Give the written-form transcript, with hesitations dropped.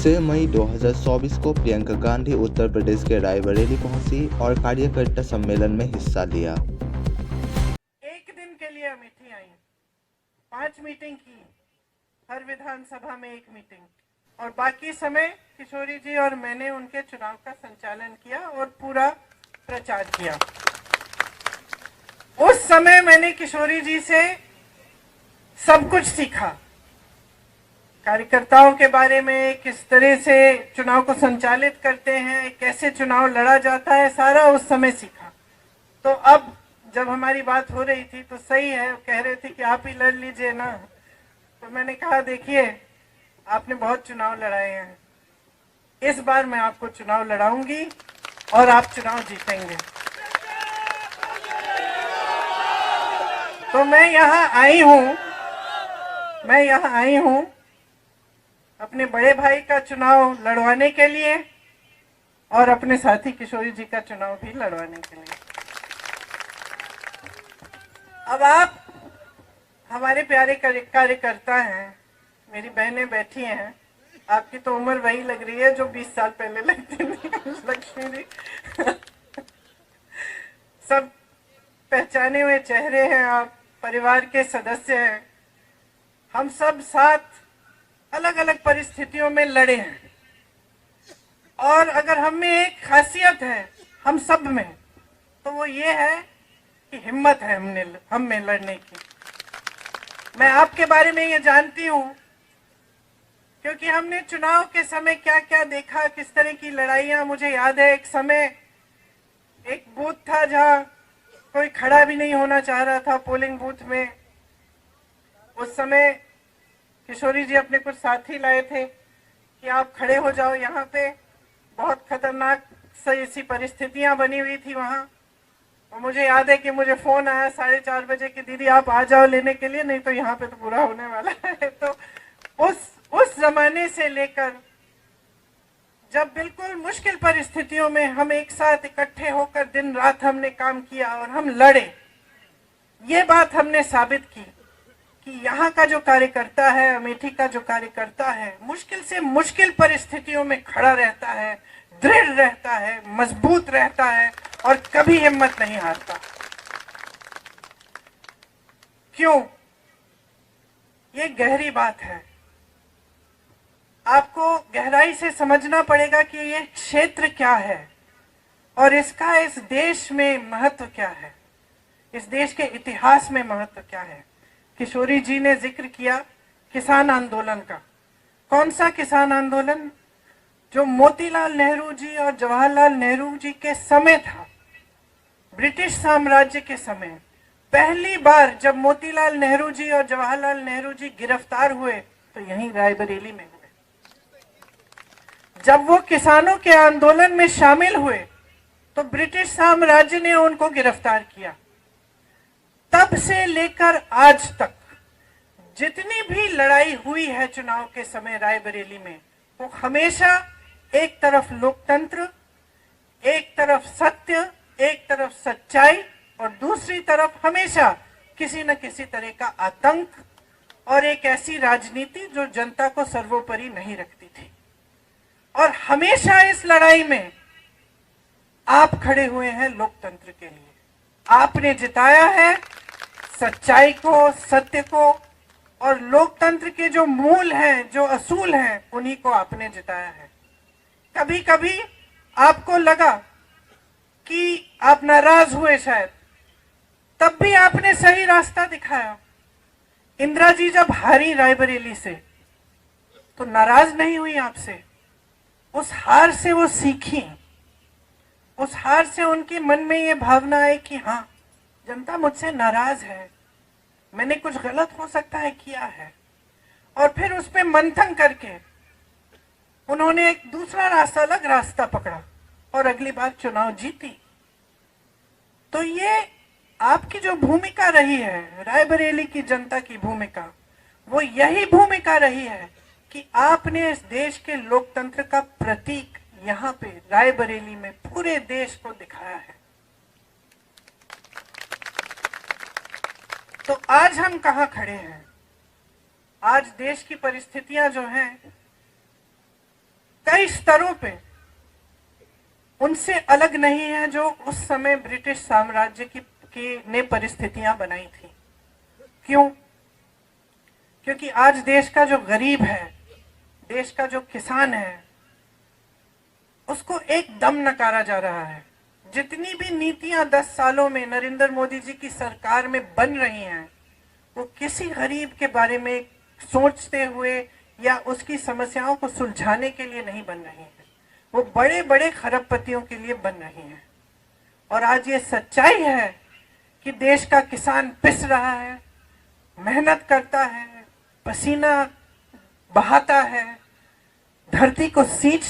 6 मई 2024 को प्रियंका गांधी उत्तर प्रदेश के रायबरेली पहुंची और कार्यकर्ता सम्मेलन में हिस्सा लिया। एक दिन के लिए अमेठी आई, 5 मीटिंग की, हर विधानसभा में 1 मीटिंग, और बाकी समय किशोरी जी और मैंने उनके चुनाव का संचालन किया और पूरा प्रचार किया। उस समय मैंने किशोरी जी से सब कुछ सीखा, कार्यकर्ताओं के बारे में, किस तरह से चुनाव को संचालित करते हैं, कैसे चुनाव लड़ा जाता है, सारा उस समय सीखा। तो अब जब हमारी बात हो रही थी तो सही है, कह रहे थे कि आप ही लड़ लीजिए ना, तो मैंने कहा देखिए आपने बहुत चुनाव लड़ाए हैं, इस बार मैं आपको चुनाव लड़ाऊंगी और आप चुनाव जीतेंगे। तो मैं यहाँ आई हूँ अपने बड़े भाई का चुनाव लड़वाने के लिए और अपने साथी किशोरी जी का चुनाव भी लड़वाने के लिए। अब आप हमारे प्यारे कार्यकर्ता हैं, मेरी बहनें बैठी हैं, आपकी तो उम्र वही लग रही है जो 20 साल पहले लगती थी लक्ष्मी जी। सब पहचाने हुए चेहरे हैं, आप परिवार के सदस्य हैं। हम सब साथ अलग अलग परिस्थितियों में लड़े हैं और अगर हम में एक खासियत है हम सब में, तो वो ये है कि हिम्मत है हम में लड़ने की। मैं आपके बारे में ये जानती हूँ क्योंकि हमने चुनाव के समय क्या क्या देखा, किस तरह की लड़ाइयाँ। मुझे याद है एक समय एक बूथ था जहाँ कोई खड़ा भी नहीं होना चाह रहा था पोलिंग बूथ में। उस समय किशोरी जी अपने कुछ साथी लाए थे कि आप खड़े हो जाओ यहाँ पे, बहुत खतरनाक सी ऐसी परिस्थितियां बनी हुई थी वहाँ। और मुझे याद है कि मुझे फोन आया 4:30 बजे कि दीदी आप आ जाओ लेने के लिए, नहीं तो यहाँ पे तो पूरा होने वाला है। तो उस जमाने से लेकर जब बिल्कुल मुश्किल परिस्थितियों में हम एक साथ इकट्ठे होकर दिन रात हमने काम किया और हम लड़े, ये बात हमने साबित की कि यहाँ का जो कार्यकर्ता है, अमेठी का जो कार्यकर्ता है, मुश्किल से मुश्किल परिस्थितियों में खड़ा रहता है, दृढ़ रहता है, मजबूत रहता है और कभी हिम्मत नहीं हारता। क्यों? ये गहरी बात है, आपको गहराई से समझना पड़ेगा कि ये क्षेत्र क्या है और इसका इस देश में महत्व क्या है, इस देश के इतिहास में महत्व क्या है। किशोरी जी ने जिक्र किया किसान आंदोलन का। कौन सा किसान आंदोलन? जो मोतीलाल नेहरू जी और जवाहरलाल नेहरू जी के समय था, ब्रिटिश साम्राज्य के समय। पहली बार जब मोतीलाल नेहरू जी और जवाहरलाल नेहरू जी गिरफ्तार हुए तो यहीं रायबरेली में हुए। जब वो किसानों के आंदोलन में शामिल हुए तो ब्रिटिश साम्राज्य ने उनको गिरफ्तार किया। तब से लेकर आज तक जितनी भी लड़ाई हुई है चुनाव के समय रायबरेली में, वो हमेशा एक तरफ लोकतंत्र, एक तरफ सत्य, एक तरफ सच्चाई और दूसरी तरफ हमेशा किसी न किसी तरह का आतंक और एक ऐसी राजनीति जो जनता को सर्वोपरि नहीं रखती थी। और हमेशा इस लड़ाई में आप खड़े हुए हैं लोकतंत्र के लिए। आपने जिताया है सच्चाई को, सत्य को, और लोकतंत्र के जो मूल हैं, जो असूल हैं, उन्हीं को आपने जिताया है। कभी कभी आपको लगा कि आप नाराज हुए शायद, तब भी आपने सही रास्ता दिखाया। इंदिरा जी जब हारी रायबरेली से तो नाराज नहीं हुई आपसे, उस हार से वो सीखी, उस हार से उनके मन में ये भावना आई कि हाँ, जनता मुझसे नाराज है, मैंने कुछ गलत हो सकता है किया है। और फिर उस पे मंथन करके उन्होंने एक दूसरा रास्ता, अलग रास्ता पकड़ा और अगली बार चुनाव जीती। तो ये आपकी जो भूमिका रही है, रायबरेली की जनता की भूमिका, वो यही भूमिका रही है कि आपने इस देश के लोकतंत्र का प्रतीक यहाँ पे रायबरेली में पूरे देश को दिखाया है। तो आज हम कहाँ खड़े हैं? आज देश की परिस्थितियां जो हैं कई स्तरों पे उनसे अलग नहीं है जो उस समय ब्रिटिश साम्राज्य की ने परिस्थितियां बनाई थी। क्यों? क्योंकि आज देश का जो गरीब है, देश का जो किसान है, उसको एकदम नकारा जा रहा है। जितनी भी नीतियां 10 सालों में नरेंद्र मोदी जी की सरकार में बन रही हैं, वो किसी गरीब के बारे में सोचते हुए या उसकी समस्याओं को सुलझाने के लिए नहीं बन रही हैं। वो बड़े बड़े खरबपतियों के लिए बन रही हैं। और आज ये सच्चाई है कि देश का किसान पिस रहा है, मेहनत करता है, पसीना बहाता है, धरती को सींचता